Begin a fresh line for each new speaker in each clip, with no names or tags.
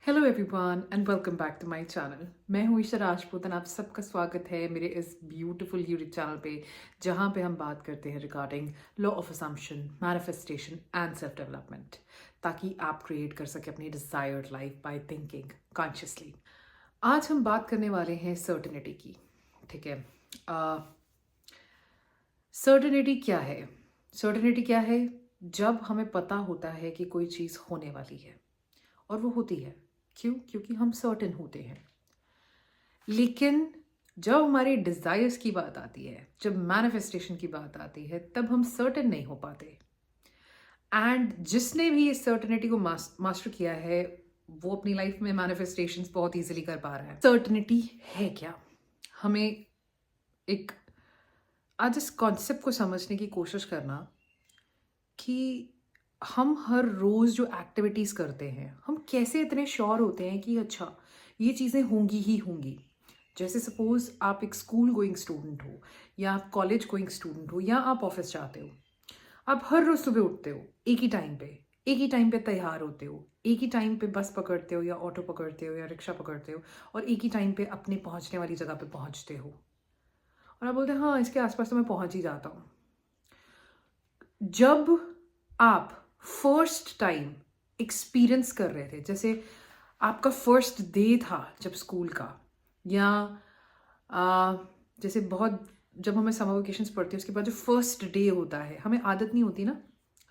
Hello everyone and welcome back to my channel. मैं हूँ ईशा राजपूत और आप सबका स्वागत है मेरे इस ब्यूटीफुल यूट्यूब चैनल पे, जहाँ पे हम बात करते हैं regarding law of assumption, manifestation and self development, ताकि आप क्रिएट कर सके अपनी desired life by thinking consciously. आज हम बात करने वाले हैं सर्टेनिटी की। ठीक है, सर्टेनिटी क्या है? सर्टेनिटी क्या है? जब हमें पता होता है कि कोई चीज़ होने वाली है, और वो होती है। क्यों? क्योंकि हम सर्टेन होते हैं। लेकिन जब हमारे डिजायर्स की बात आती है, जब मैनिफेस्टेशन की बात आती है, तब हम सर्टेन नहीं हो पाते। एंड जिसने भी इस सर्टेनिटी को मास्टर किया है, वो अपनी लाइफ में मैनिफेस्टेशंस बहुत इजीली कर पा रहा है। सर्टेनिटी है क्या? हमें एक आज इस कॉन्सेप्ट को समझने की कोशिश करना कि हम हर रोज जो एक्टिविटीज करते हैं, हम कैसे इतने श्योर होते हैं कि अच्छा ये चीजें होंगी ही होंगी। जैसे सपोज आप एक स्कूल गोइंग स्टूडेंट हो, या आप कॉलेज गोइंग स्टूडेंट हो, या आप ऑफिस जाते हो। आप हर रोज सुबह उठते हो एक ही टाइम पे तैयार होते हो, एक ही टाइम पे बस पकड़ते हो या ऑटो पकड़ते हो या रिक्शा पकड़ते हो, और एक ही टाइम पे अपने पहुंचने वाली जगह पे पहुंचते हो। और आप बोलते हैं हाँ, इसके आसपास तो मैं पहुंच ही जाता हूँ। जब आप फर्स्ट टाइम एक्सपीरियंस कर रहे थे, जैसे आपका फर्स्ट डे था जब स्कूल का, या जैसे बहुत जब हमें समर वेकेशंस पड़ती है उसके बाद जो फर्स्ट डे होता है, हमें आदत नहीं होती ना,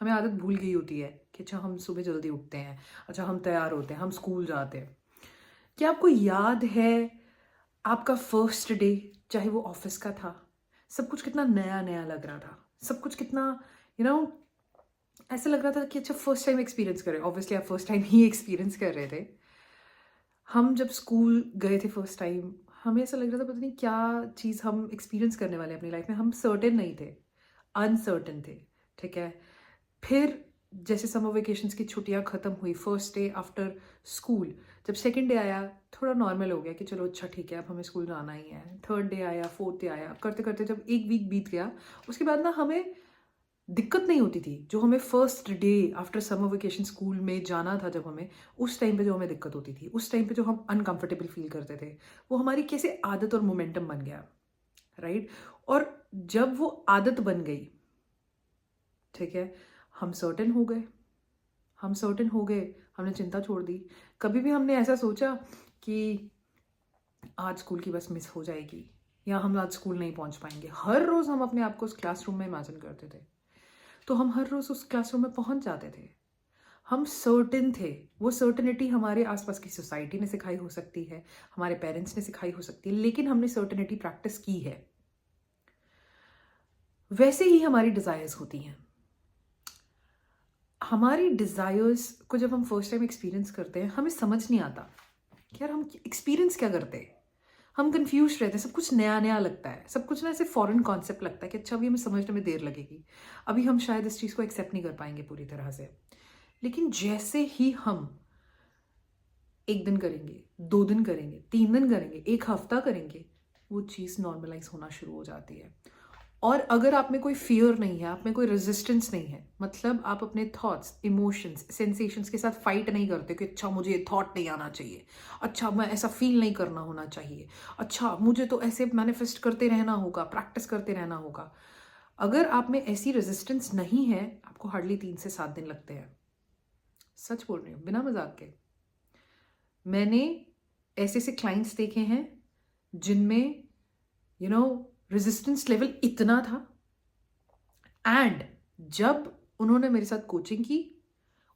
हमें आदत भूल गई होती है कि अच्छा हम सुबह जल्दी उठते हैं, अच्छा हम तैयार होते हैं, हम स्कूल जाते हैं। क्या आपको याद है आपका फर्स्ट डे, चाहे वो ऑफिस का था, सब कुछ कितना नया नया लग रहा था, सब कुछ कितना यू you नो know, ऐसा लग रहा था कि अच्छा फर्स्ट टाइम एक्सपीरियंस कर रहे हैं। ऑब्वियसली आप फर्स्ट टाइम ही एक्सपीरियंस कर रहे थे। हम जब स्कूल गए थे फर्स्ट टाइम, हमें ऐसा लग रहा था पता नहीं क्या चीज़ हम एक्सपीरियंस करने वाले हैं अपनी लाइफ में। हम सर्टेन नहीं थे, अनसर्टेन थे। ठीक है, फिर जैसे समर वेकेशंस की छुट्टियां खत्म हुई, फर्स्ट डे आफ्टर स्कूल, जब सेकंड डे आया थोड़ा नॉर्मल हो गया कि चलो अच्छा ठीक है अब हमें स्कूल जाना ही है। थर्ड डे आया, फोर्थ डे आया, करते करते जब एक वीक बीत गया, उसके बाद ना हमें दिक्कत नहीं होती थी। जो हमें first day after summer vacation school में जाना था, जब हमें उस टाइम पे जो हमें दिक्कत होती थी, उस टाइम पे जो हम अनकंफर्टेबल फील करते थे, वो हमारी कैसे आदत और मोमेंटम बन गया, राइट? और जब वो आदत बन गई, ठीक है, हम सर्टेन हो गए। हम सर्टेन हो गए, हमने चिंता छोड़ दी। कभी भी हमने ऐसा सोचा कि आज स्कूल की बस मिस हो जाएगी, या हम आज स्कूल नहीं पहुंच पाएंगे। हर रोज हम अपने आप को उस क्लासरूम में इमेजिन करते थे, तो हम हर रोज उस क्लासरूम में पहुंच जाते थे। हम सर्टेन थे। वो सर्टेनिटी हमारे आसपास की सोसाइटी ने सिखाई हो सकती है, हमारे पेरेंट्स ने सिखाई हो सकती है, लेकिन हमने सर्टेनिटी प्रैक्टिस की है। वैसे ही हमारी डिजायर्स होती हैं। हमारी डिजायर्स को जब हम फर्स्ट टाइम एक्सपीरियंस करते हैं, हमें समझ नहीं आता कि यार हम एक्सपीरियंस क्या करते हैं। हम कंफ्यूज रहते हैं, सब कुछ नया नया लगता है, सब कुछ ना ऐसे फॉरेन कॉन्सेप्ट लगता है कि अच्छा अभी हमें समझने में देर लगेगी, अभी हम शायद इस चीज़ को एक्सेप्ट नहीं कर पाएंगे पूरी तरह से। लेकिन जैसे ही हम एक दिन करेंगे, 2 दिन करेंगे, 3 दिन करेंगे, एक हफ्ता करेंगे, वो चीज़ नॉर्मलाइज होना शुरू हो जाती है। और अगर आप में कोई फियर नहीं है, आप में कोई रेजिस्टेंस नहीं है, मतलब आप अपने थॉट्स, इमोशंस, सेंसेशंस के साथ फाइट नहीं करते कि अच्छा मुझे ये थॉट नहीं आना चाहिए, अच्छा मैं ऐसा फील नहीं करना होना चाहिए, अच्छा मुझे तो ऐसे मैनिफेस्ट करते रहना होगा, प्रैक्टिस करते रहना होगा। अगर आप में ऐसी रेजिस्टेंस नहीं है, आपको हार्डली 3 से 7 दिन लगते हैं। सच बोल रही हूँ, बिना मजाक के। मैंने ऐसे ऐसे क्लाइंट्स देखे हैं जिनमें रेजिस्टेंस लेवल इतना था, एंड जब उन्होंने मेरे साथ कोचिंग की,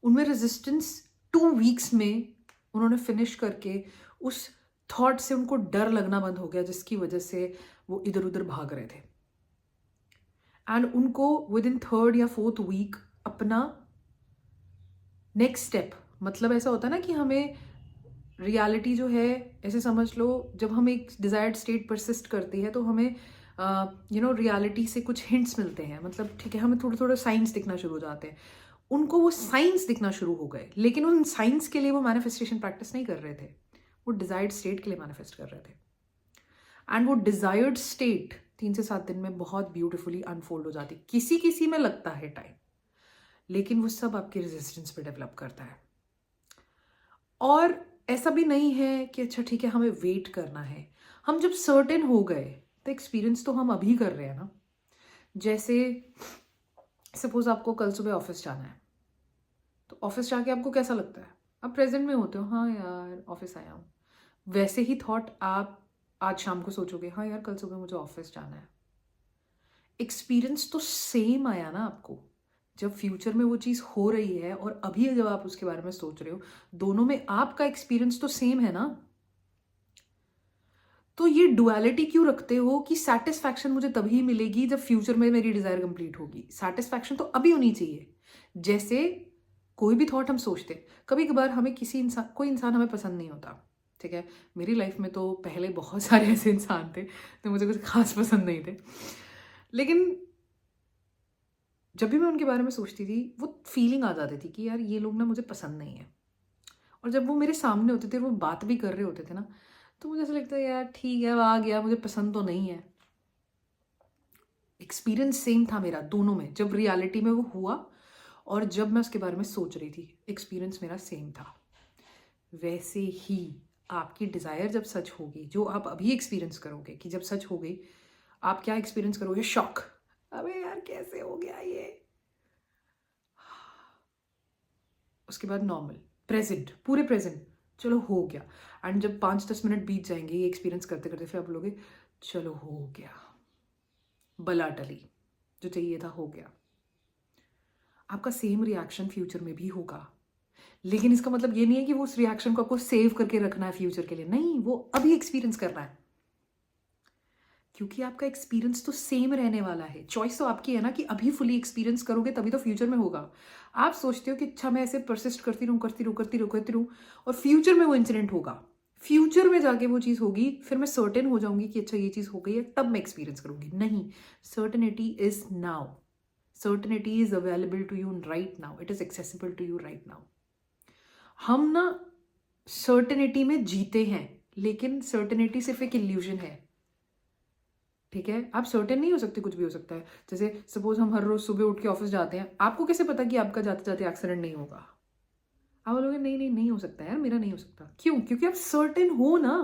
उनमें रेजिस्टेंस 2 वीक्स में उन्होंने फिनिश करके उस थॉट से उनको डर लगना बंद हो गया, जिसकी वजह से वो इधर उधर भाग रहे थे। एंड उनको विद इन थर्ड या फोर्थ वीक अपना नेक्स्ट स्टेप, मतलब ऐसा होता है ना कि हमें रियलिटी जो है, ऐसे समझ लो जब हम एक डिजायर्ड स्टेट परसिस्ट करती है तो हमें रियलिटी से कुछ हिंट्स मिलते हैं, मतलब ठीक है हमें थोड़ा थोड़ा साइंस दिखना शुरू हो जाते हैं। उनको वो साइंस दिखना शुरू हो गए, लेकिन उन साइंस के लिए वो मैनिफेस्टेशन प्रैक्टिस नहीं कर रहे थे, वो डिजायर्ड स्टेट के लिए मैनिफेस्ट कर रहे थे। एंड वो डिजायर्ड स्टेट 3 से 7 दिन में बहुत ब्यूटिफुली अनफोल्ड हो जाती। किसी किसी में लगता है टाइम, लेकिन वो सब आपके रेजिस्टेंस पे डेवलप करता है। और ऐसा भी नहीं है कि अच्छा ठीक है हमें वेट करना है। हम जब सर्टेन हो गए तो एक्सपीरियंस तो हम अभी कर रहे हैं ना। जैसे सपोज आपको कल सुबह ऑफिस जाना है, तो ऑफिस जाके आपको कैसा लगता है? आप प्रेजेंट में होते हो, हाँ यार ऑफिस आया हूँ। वैसे ही थॉट आप आज शाम को सोचोगे, हाँ यार कल सुबह मुझे ऑफिस जाना है। एक्सपीरियंस तो सेम आया ना आपको। जब फ्यूचर में वो चीज़ हो रही है और अभी जब आप उसके बारे में सोच रहे हो, दोनों में आपका एक्सपीरियंस तो सेम है ना। तो ये डुअलिटी क्यों रखते हो कि सेटिस्फैक्शन मुझे तभी मिलेगी जब फ्यूचर में मेरी डिजायर कंप्लीट होगी? सेटिस्फैक्शन तो अभी होनी चाहिए। जैसे कोई भी थॉट हम सोचते, कभी कभार हमें कोई इंसान हमें पसंद नहीं होता, ठीक है। मेरी लाइफ में तो पहले बहुत सारे ऐसे इंसान थे तो मुझे कुछ खास पसंद नहीं थे, लेकिन जब भी मैं उनके बारे में सोचती थी वो फीलिंग आ जाती थी कि यार ये लोग ना मुझे पसंद नहीं है। और जब वो मेरे सामने होते थे और वो बात भी कर रहे होते थे ना, तो मुझे ऐसा लगता है यार ठीक है, वो आ गया, मुझे पसंद तो नहीं है। एक्सपीरियंस सेम था मेरा दोनों में, जब रियलिटी में वो हुआ और जब मैं उसके बारे में सोच रही थी, एक्सपीरियंस मेरा सेम था। वैसे ही आपकी डिज़ायर जब सच होगी, जो आप अभी एक्सपीरियंस करोगे कि जब सच हो गई, आप क्या एक्सपीरियंस करोगे? शॉक। अबे यार कैसे हो गया ये। उसके बाद नॉर्मल, प्रेजेंट, पूरे प्रेजेंट, चलो हो गया। एंड जब 5-10 मिनट बीत जाएंगे ये एक्सपीरियंस करते करते, फिर आप बोलोगे चलो हो गया, बला टली, जो चाहिए था हो गया। आपका सेम रिएक्शन फ्यूचर में भी होगा, लेकिन इसका मतलब ये नहीं है कि वो उस रिएक्शन को आपको सेव करके रखना है फ्यूचर के लिए, नहीं, वो अभी एक्सपीरियंस करना है। क्योंकि आपका एक्सपीरियंस तो सेम रहने वाला है। चॉइस तो आपकी है ना कि अभी फुली एक्सपीरियंस करोगे तभी तो फ्यूचर में होगा। आप सोचते हो कि अच्छा मैं ऐसे परसिस्ट करती रहूँ और फ्यूचर में वो इंसिडेंट होगा, फ्यूचर में जाके वो चीज़ होगी, फिर मैं सर्टेन हो जाऊंगी कि अच्छा ये चीज़ हो गई है, तब मैं एक्सपीरियंस करूंगी। नहीं, certainty is now, certainty is available to you right now, it is accessible to you right now. हम ना सर्टेनिटी में जीते हैं, लेकिन सर्टेनिटी सिर्फ एक इल्यूजन है, ठीक है। आप सर्टेन नहीं हो सकते, कुछ भी हो सकता है। जैसे सपोज हम हर रोज सुबह उठ के ऑफिस जाते हैं, आपको कैसे पता कि आपका जाते जाते एक्सीडेंट नहीं होगा? आप बोलोगे नहीं नहीं नहीं हो सकता यार, मेरा नहीं हो सकता। क्यों? क्योंकि आप सर्टेन हो ना।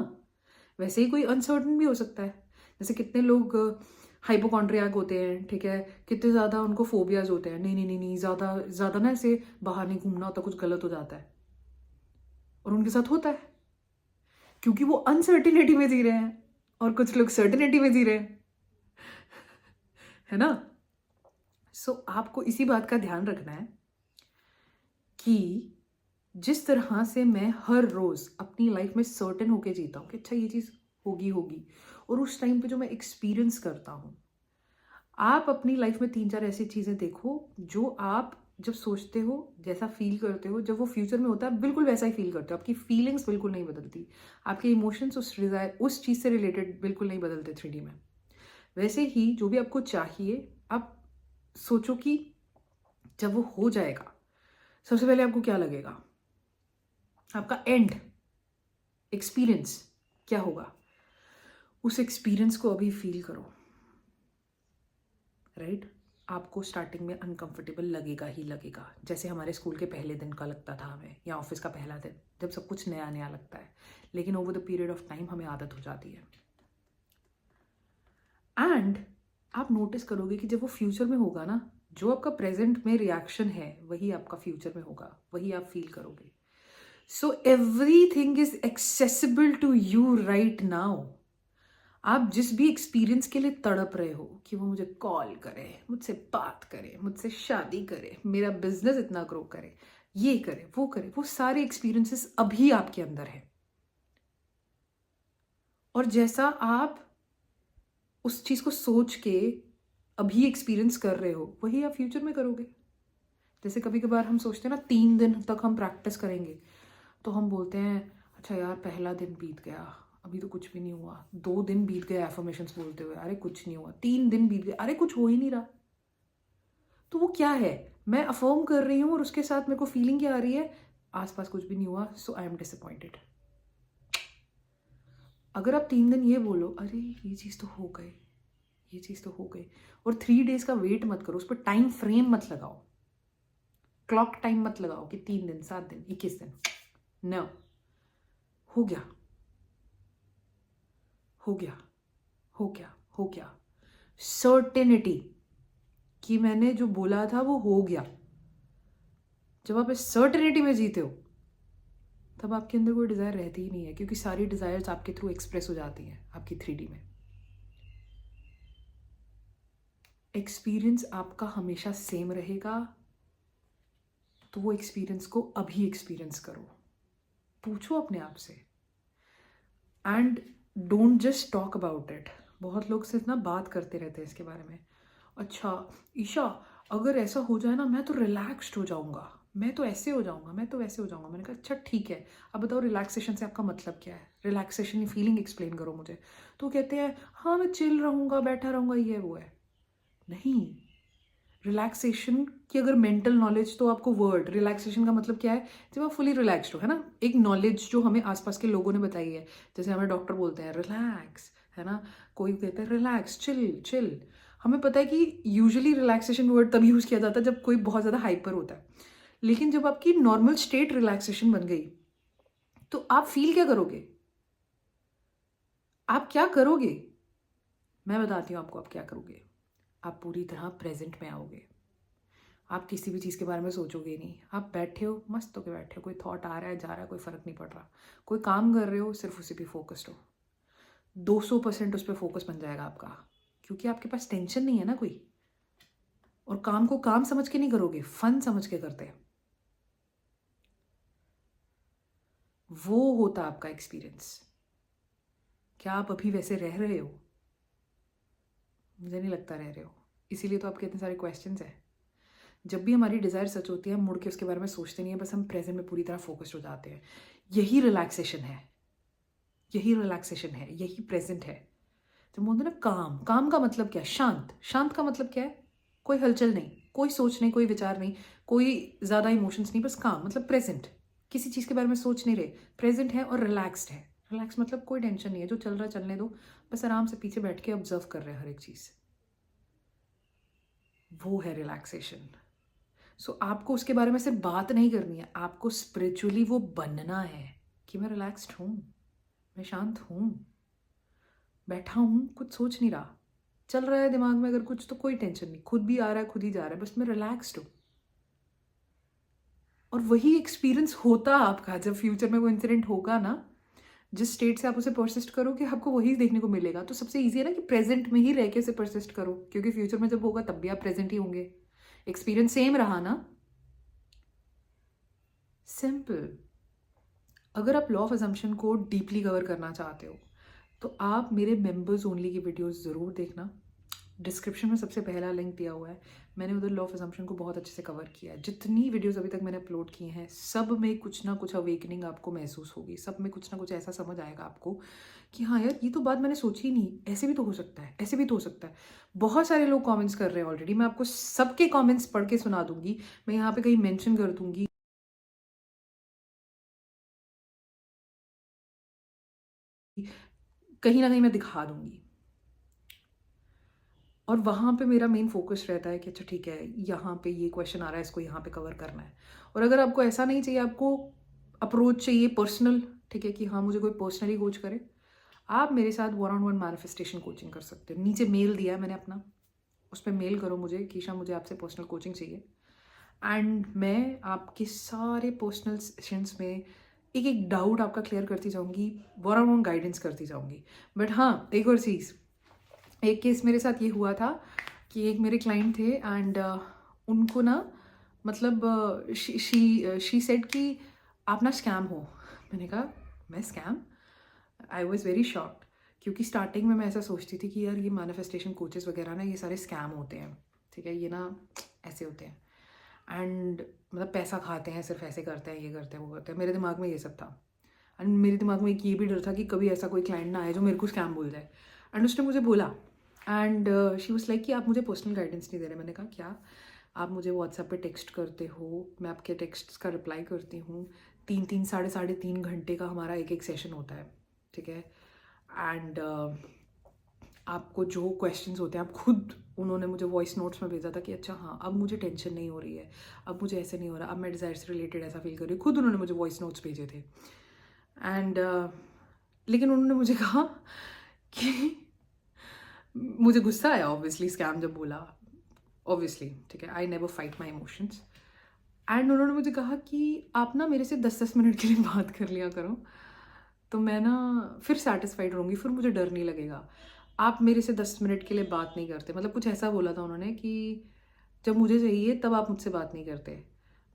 वैसे ही कोई अनसर्टेन भी हो सकता है। जैसे कितने लोग हाइपोकॉन्ड्रियाक होते हैं, ठीक है, कितने ज़्यादा उनको फोबियाज होते हैं, नहीं नहीं नहीं नहीं, ज़्यादा ज़्यादा ना ऐसे बाहर नहीं घूमना होता, कुछ गलत हो जाता है, और उनके साथ होता है क्योंकि वो अनसर्टिनिटी में जी रहे हैं, और कुछ लोग सर्टिनिटी में जी रहे हैं, है ना। सो आपको इसी बात का ध्यान रखना है कि जिस तरह से मैं हर रोज अपनी लाइफ में सर्टेन होके जीता हूँ कि अच्छा ये चीज होगी होगी, और उस टाइम पे जो मैं एक्सपीरियंस करता हूँ, आप अपनी लाइफ में 3-4 ऐसी चीजें देखो जो आप जब सोचते हो, जैसा फील करते हो, जब वो फ्यूचर में होता है बिल्कुल वैसा ही फील करते हो। आपकी फीलिंग्स बिल्कुल नहीं बदलती, आपके इमोशंस उस चीज से रिलेटेड बिल्कुल नहीं बदलते 3D में। वैसे ही जो भी आपको चाहिए, आप सोचो कि जब वो हो जाएगा, सबसे पहले आपको क्या लगेगा? आपका एंड एक्सपीरियंस क्या होगा? उस एक्सपीरियंस को अभी फील करो, राइट। आपको स्टार्टिंग में अनकंफर्टेबल लगेगा ही लगेगा, जैसे हमारे स्कूल के पहले दिन का लगता था हमें, या ऑफिस का पहला दिन, जब सब कुछ नया नया लगता है। लेकिन over the period of time हमें आदत हो जाती है। एंड आप नोटिस करोगे कि जब वो फ्यूचर में होगा ना, जो आपका प्रेजेंट में रिएक्शन है वही आपका फ्यूचर में होगा, वही आप फील करोगे। So everything is accessible to you right now. आप जिस भी एक्सपीरियंस के लिए तड़प रहे हो कि वो मुझे कॉल करे, मुझसे बात करे, मुझसे शादी करे, मेरा बिजनेस इतना ग्रो करे, ये करे, वो सारे एक्सपीरियंसेस अभी आपके अंदर है। और जैसा आप उस चीज को सोच के अभी एक्सपीरियंस कर रहे हो, वही आप फ्यूचर में करोगे। जैसे कभी कभार हम सोचते हैं ना 3 दिन तक हम प्रैक्टिस करेंगे, तो हम बोलते हैं अच्छा यार पहला दिन बीत गया, अभी तो कुछ भी नहीं हुआ। 2 दिन बीत गए एफर्मेशंस बोलते हुए, अरे कुछ नहीं हुआ। 3 दिन बीत गए, अरे कुछ हो ही नहीं रहा। तो वो क्या है? मैं अफर्म कर रही हूँ और उसके साथ मेरे को फीलिंग क्या आ रही है? आसपास कुछ भी नहीं हुआ, सो आई एम डिसअपॉइंटेड। अगर आप 3 दिन ये बोलो अरे ये चीज़ तो हो गई, ये चीज़ तो हो गई, और 3 days का वेट मत करो, उस पर टाइम फ्रेम मत लगाओ, क्लॉक टाइम मत लगाओ कि 3 दिन, 7 दिन, 21 दिन। नो, हो गया, हो गया, हो गया, हो गया। सर्टेनिटी कि मैंने जो बोला था वो हो गया। जब आप इस सर्टेनिटी में जीते हो तब आपके अंदर कोई डिज़ायर रहती ही नहीं है, क्योंकि सारी डिज़ायर्स आपके थ्रू एक्सप्रेस हो जाती हैं आपकी 3D में। एक्सपीरियंस आपका हमेशा सेम रहेगा, तो वो एक्सपीरियंस को अभी एक्सपीरियंस करो। पूछो अपने आप से, and don't just talk about it. बहुत लोग सिर्फ ना बात करते रहते हैं इसके बारे में। अच्छा ईशा, अगर ऐसा हो जाए ना मैं तो रिलैक्स्ड हो जाऊंगा, मैं तो ऐसे हो जाऊंगा, मैं तो वैसे हो जाऊंगा। मैंने कहा अच्छा ठीक है, अब बताओ रिलैक्सेशन से आपका मतलब क्या है? रिलैक्सेशन फीलिंग एक्सप्लेन करो मुझे। तो कहते हैं हाँ मैं चिल रहूंगा, बैठा रहूंगा, ये वो है। नहीं, रिलैक्सेशन की अगर मेंटल नॉलेज, तो आपको वर्ड रिलैक्सेशन का मतलब क्या है? जब आप फुली रिलैक्स्ड हो, है ना। एक नॉलेज जो हमें आसपास के लोगों ने बताई है, जैसे हमें डॉक्टर बोलते हैं रिलैक्स, है ना। कोई कहता है रिलैक्स, चिल चिल। हमें पता है कि यूजुअली रिलैक्सेशन वर्ड तभी यूज किया जाता है जब कोई बहुत ज़्यादा हाइपर होता है। लेकिन जब आपकी नॉर्मल स्टेट रिलैक्सेशन बन गई, तो आप फील क्या करोगे? आप क्या करोगे? मैं बताती हूँ आपको आप क्या करोगे। आप पूरी तरह प्रेजेंट में आओगे। आप किसी भी चीज़ के बारे में सोचोगे नहीं। आप बैठे हो, मस्त होके बैठे हो, कोई थॉट आ रहा है जा रहा है, कोई फ़र्क नहीं पड़ रहा। कोई काम कर रहे हो, सिर्फ उसी पे फोकस्ड हो। 200% उस पर फोकस बन जाएगा आपका, क्योंकि आपके पास टेंशन नहीं है ना कोई। और काम को काम समझ के नहीं करोगे, फन समझ के करते हैं। वो होता आपका एक्सपीरियंस। क्या आप अभी वैसे रह रहे हो? मुझे नहीं लगता रह रहे हो, इसीलिए तो आपके इतने सारे क्वेश्चंस हैं। जब भी हमारी डिज़ायर सच होती है, हम मुड़ के उसके बारे में सोचते नहीं है, बस हम प्रेजेंट में पूरी तरह फोकस्ड हो जाते हैं। यही रिलैक्सेशन है, यही रिलैक्सेशन है, यही प्रेजेंट है। जब बोलते हैं ना काम, काम का मतलब क्या है? शांत। शांत का मतलब क्या है? कोई हलचल नहीं, कोई सोच नहीं, कोई विचार नहीं, कोई ज़्यादा इमोशंस नहीं, बस काम मतलब प्रेजेंट। किसी चीज़ के बारे में सोच नहीं रहे, प्रेजेंट है और रिलैक्स्ड है। रिलैक्स मतलब कोई टेंशन नहीं है, जो चल रहा है चलने दो, बस आराम से पीछे बैठ के ऑब्जर्व कर रहे हैं हर एक चीज़। वो है रिलैक्सेशन। सो आपको उसके बारे में सिर्फ बात नहीं करनी है, आपको स्पिरिचुअली वो बनना है कि मैं रिलैक्स्ड हूँ, मैं शांत हूँ, बैठा हूँ, कुछ सोच नहीं रहा। चल रहा है दिमाग में अगर कुछ, तो कोई टेंशन नहीं, खुद भी आ रहा है खुद ही जा रहा है, बस मैं रिलैक्स्ड हूँ। और वही एक्सपीरियंस होता आपका जब फ्यूचर में वो इंसिडेंट होगा ना। जिस स्टेट से आप उसे परसिस्ट करोगे, आपको वही देखने को मिलेगा। तो सबसे ईजी है ना कि प्रेजेंट में ही रह के उसे परसिस्ट करो, क्योंकि फ्यूचर में जब होगा तब भी आप प्रेजेंट ही होंगे। एक्सपीरियंस सेम रहा ना। सिंपल। अगर आप लॉ ऑफ अजम्पशन को डीपली कवर करना चाहते हो, तो आप मेरे मेंबर्स ओनली की वीडियोस ज़रूर देखना। डिस्क्रिप्शन में सबसे पहला लिंक दिया हुआ है, मैंने उधर लॉ ऑफ अजम्पशन को बहुत अच्छे से कवर किया है। जितनी वीडियोस अभी तक मैंने अपलोड की हैं, सब में कुछ ना कुछ अवेकनिंग आपको महसूस होगी, सब में कुछ ना कुछ ऐसा समझ आएगा आपको कि हाँ यार, ये तो बात मैंने सोची ही नहीं, ऐसे भी तो हो सकता है, ऐसे भी तो हो सकता है। बहुत सारे लोग कमेंट्स कर रहे हैं ऑलरेडी, मैं आपको सबके कमेंट्स पढ़ के सुना दूंगी। मैं यहाँ पे कहीं मेंशन कर दूंगी, कहीं ना कहीं मैं दिखा दूंगी। और वहाँ पे मेरा मेन फोकस रहता है कि अच्छा ठीक है, यहाँ पे ये क्वेश्चन आ रहा है, इसको यहाँ पे कवर करना है। और अगर आपको ऐसा नहीं चाहिए, आपको अप्रोच चाहिए पर्सनल, ठीक है, कि हाँ मुझे कोई पर्सनली कोच करे, आप मेरे साथ 1-on-1 मैनिफेस्टेशन कोचिंग कर सकते हो। नीचे मेल दिया है मैंने अपना, उस पर मेल करो मुझे कि ईशा मुझे आपसे पर्सनल कोचिंग चाहिए, एंड मैं आपके सारे पर्सनल सेशंस में एक एक डाउट आपका क्लियर करती जाऊँगी, 1-on-1 गाइडेंस करती जाऊँगी। बट हाँ, एक और चीज़, एक केस मेरे साथ ये हुआ था कि एक मेरे क्लाइंट थे, एंड उनको ना मतलब शी सेड कि आप ना स्कैम हो। मैंने कहा मैं scam? I was very shocked, क्योंकि स्टार्टिंग में मैं ऐसा सोचती थी कि यार ये मैनिफेस्टेशन कोचेस वगैरह ना, ये सारे स्कैम होते हैं, ठीक है, ये ना ऐसे होते हैं, एंड मतलब पैसा खाते हैं, सिर्फ ऐसे करते हैं, ये करते हैं, वो करते हैं। मेरे दिमाग में ये सब था, एंड मेरे दिमाग में एक ये भी डर था कि कभी ऐसा कोई क्लाइंट ना आए जो मेरे को स्कैम बोल जाए। एंड उसने मुझे बोला, एंड शी वाज लाइक कि आप मुझे पर्सनल गाइडेंस नहीं दे रहे। मैंने कहा क्या? आप मुझे व्हाट्सएप पे टेक्स्ट करते हो, मैं आपके टेक्स्ट का रिप्लाई करती हूँ, 3-3 साढ़े 3 घंटे का हमारा एक एक सेशन होता है, ठीक है, एंड आपको जो क्वेश्चंस होते हैं आप खुद, उन्होंने मुझे वॉइस नोट्स में भेजा था कि अच्छा हाँ अब मुझे टेंशन नहीं हो रही है, अब मुझे ऐसे नहीं हो रहा, अब मैं डिज़ायर से रिलेटेड ऐसा फील कर रही हूँ, खुद उन्होंने मुझे वॉइस नोट्स भेजे थे। एंड लेकिन उन्होंने मुझे कहा कि मुझे गुस्सा आया ऑब्वियसली स्कैम जब बोला, ऑब्वियसली, ठीक है, I never fight my emotions. And उन्होंने मुझे कहा कि आप ना मेरे से 10-10 मिनट के लिए बात कर लिया करो, तो मैं ना फिर सेटिस्फाइड रहूँगी, फिर मुझे डर नहीं लगेगा। आप मेरे से 10 मिनट के लिए बात नहीं करते, मतलब कुछ ऐसा बोला था उन्होंने कि जब मुझे चाहिए तब आप मुझसे बात नहीं करते।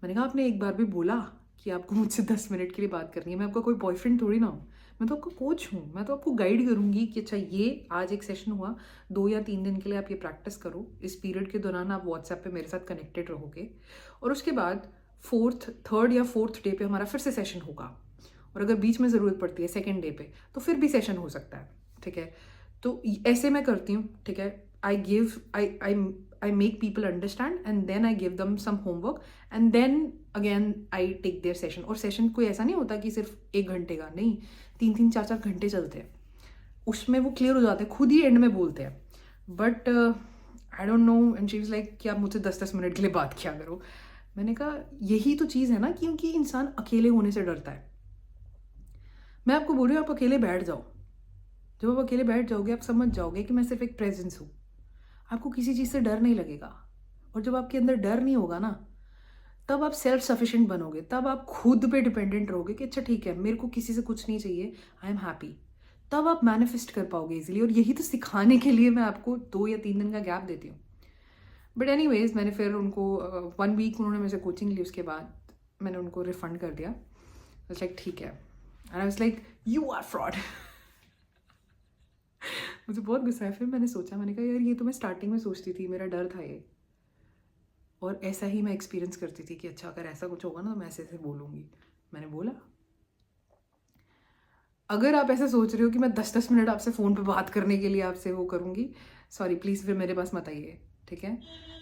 मैंने कहा आपने एक बार भी बोला कि आपको मुझसे 10 मिनट के लिए बात करनी है? मैं आपका कोई बॉयफ्रेंड थोड़ी ना हूँ, मैं तो आपका कोच हूँ। मैं तो आपको गाइड करूँगी कि अच्छा ये आज एक सेशन हुआ, 2 या 3 दिन के लिए आप ये प्रैक्टिस करो। इस पीरियड के दौरान आप व्हाट्सएप पे मेरे साथ कनेक्टेड रहोगे और उसके बाद थर्ड या फोर्थ डे पे हमारा फिर से सेशन होगा, और अगर बीच में ज़रूरत पड़ती है सेकेंड डे पे तो फिर भी सेशन हो सकता है, ठीक है। तो ऐसे मैं करती हूँ, ठीक है। I make people understand and then I give them some homework and then again I take their session. और सेशन कोई ऐसा नहीं होता कि सिर्फ 1 घंटे का, नहीं, 3-3 4-4 घंटे चलते हैं। उसमें वो क्लियर हो जाते हैं, खुद ही एंड में बोलते हैं, but I don't no. And she was like कि आप मुझसे 10-10 मिनट के लिए बात किया करो। मैंने कहा यही तो चीज़ है ना, क्योंकि इंसान अकेले होने से डरता है। मैं आपको बोल रही हूँ आप अकेले बैठ जाओ, जब आप अकेले बैठ जाओगे आप समझ जाओगे कि मैं सिर्फ एक प्रेजेंस हूँ, आपको किसी चीज़ से डर नहीं लगेगा। और जब आपके अंदर डर नहीं होगा ना, तब आप सेल्फ सफिशिएंट बनोगे, तब आप खुद पे डिपेंडेंट रहोगे कि अच्छा ठीक है मेरे को किसी से कुछ नहीं चाहिए, आई एम हैप्पी। तब आप मैनिफेस्ट कर पाओगे इजीली। और यही तो सिखाने के लिए मैं आपको 2 या 3 दिन का गैप देती हूँ। बट एनीवेज मैंने फिर उनको 1 वीक उन्होंने मेरे से कोचिंग ली, उसके बाद मैंने उनको रिफंड कर दिया। लाइक ठीक है, and I was like you are fraud. मुझे बहुत गुस्सा है। फिर मैंने सोचा, मैंने कहा यार ये तो मैं स्टार्टिंग में सोचती थी, मेरा डर था ये, और ऐसा ही मैं एक्सपीरियंस करती थी कि अच्छा अगर ऐसा कुछ होगा ना तो मैं ऐसे ऐसे बोलूँगी। मैंने बोला। अगर आप ऐसे सोच रहे हो कि मैं 10-10 मिनट आपसे फ़ोन पे बात करने के लिए आपसे वो करूँगी, सॉरी प्लीज़ फिर मेरे पास मत आइए, ठीक है।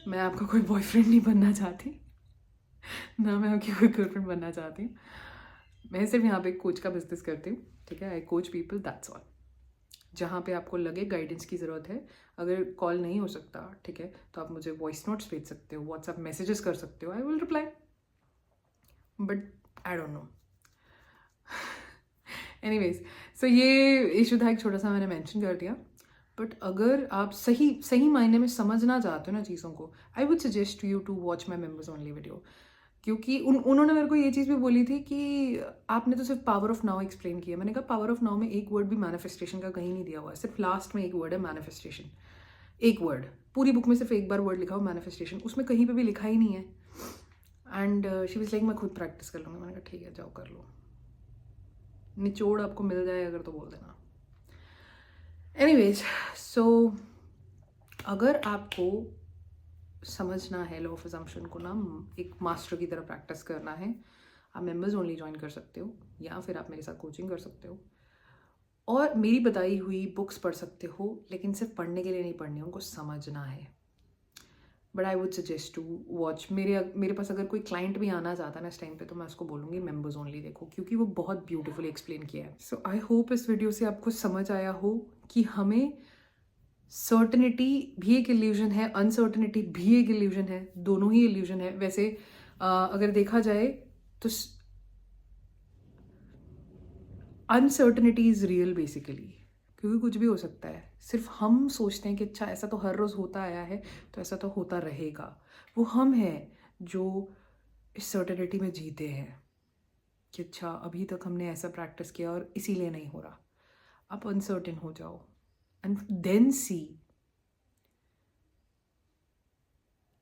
मैं आपका कोई बॉयफ्रेंड नहीं बनना चाहती, ना मैं आपकी कोई गर्लफ्रेंड बनना चाहती हूँ। मैं सिर्फ यहाँ पे एक कोच का बिजनेस करती हूँ, ठीक है। आई कोच पीपल, दैट्स ऑल। जहाँ पे आपको लगे गाइडेंस की ज़रूरत है, अगर कॉल नहीं हो सकता, ठीक है, तो आप मुझे वॉइस नोट्स भेज सकते हो, व्हाट्सएप मैसेजेस कर सकते हो, I will reply, but I don't know. Anyways, so ये इशू था एक छोटा सा, मैंने मेंशन कर दिया। बट अगर आप सही सही मायने में समझना चाहते हो ना चीज़ों को, I would suggest you to watch my members only video. क्योंकि उन्होंने मेरे को ये चीज़ भी बोली थी कि आपने तो सिर्फ पावर ऑफ नाउ एक्सप्लेन किया। मैंने कहा पावर ऑफ नाउ में एक वर्ड भी मैनिफेस्टेशन का कहीं नहीं दिया हुआ है, सिर्फ लास्ट में एक वर्ड है मैनिफेस्टेशन, एक वर्ड। पूरी बुक में सिर्फ एक बार वर्ड लिखा हो मैनिफेस्टेशन, उसमें कहीं पे भी लिखा ही नहीं है। एंड शी वाज लाइक मैं खुद प्रैक्टिस कर लूँगी। मैंने कहा ठीक है जाओ कर लो, निचोड़ आपको मिल जाए अगर तो बोल देना। एनीवेज, सो अगर आपको समझना है लॉ ऑफ अजम्पशन को ना एक मास्टर की तरह प्रैक्टिस करना है, आप मेंबर्स ओनली ज्वाइन कर सकते हो या फिर आप मेरे साथ कोचिंग कर सकते हो और मेरी बताई हुई बुक्स पढ़ सकते हो, लेकिन सिर्फ पढ़ने के लिए नहीं पढ़नी, उनको समझना है। But I would suggest to watch. मेरे पास अगर कोई क्लाइंट भी आना चाहता है ना इस टाइम पे, तो मैं उसको बोलूँगी मेंबर्स ओनली देखो, क्योंकि वो बहुत ब्यूटीफुली एक्सप्लेन किया है। सो आई होप इस वीडियो से आपको समझ आया हो कि हमें सर्टनिटी भी एक इल्यूजन है, अनसर्टनिटी भी एक इल्यूजन है, दोनों ही इल्यूजन है। वैसे अगर देखा जाए तो अनसर्टनिटी इज रियल बेसिकली, क्योंकि कुछ भी हो सकता है। सिर्फ हम सोचते हैं कि अच्छा ऐसा तो हर रोज़ होता आया है तो ऐसा तो होता रहेगा। वो हम हैं जो इस सर्टनिटी में जीते हैं कि अच्छा अभी तक हमने ऐसा प्रैक्टिस किया और इसीलिए नहीं हो रहा। आप अनसर्टेन हो जाओ एंड देन सी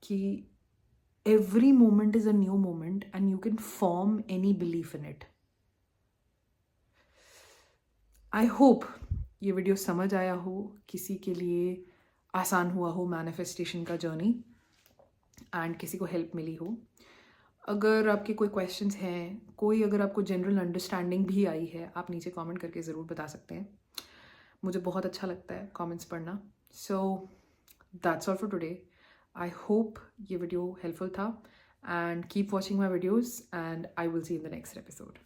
कि every moment is a new moment and you can form any belief in it. I hope ये वीडियो समझ आया हो, किसी के लिए आसान हुआ हो मैनिफेस्टेशन का जर्नी एंड किसी को हेल्प मिली हो। अगर आपके कोई क्वेश्चंस हैं, कोई अगर आपको जनरल अंडरस्टैंडिंग भी आई है, आप नीचे कमेंट करके ज़रूर बता सकते हैं। मुझे बहुत अच्छा लगता है कमेंट्स पढ़ना। So that's all for today. I hope ये वीडियो हेल्पफुल था, and keep watching my videos and I will see you in the next episode.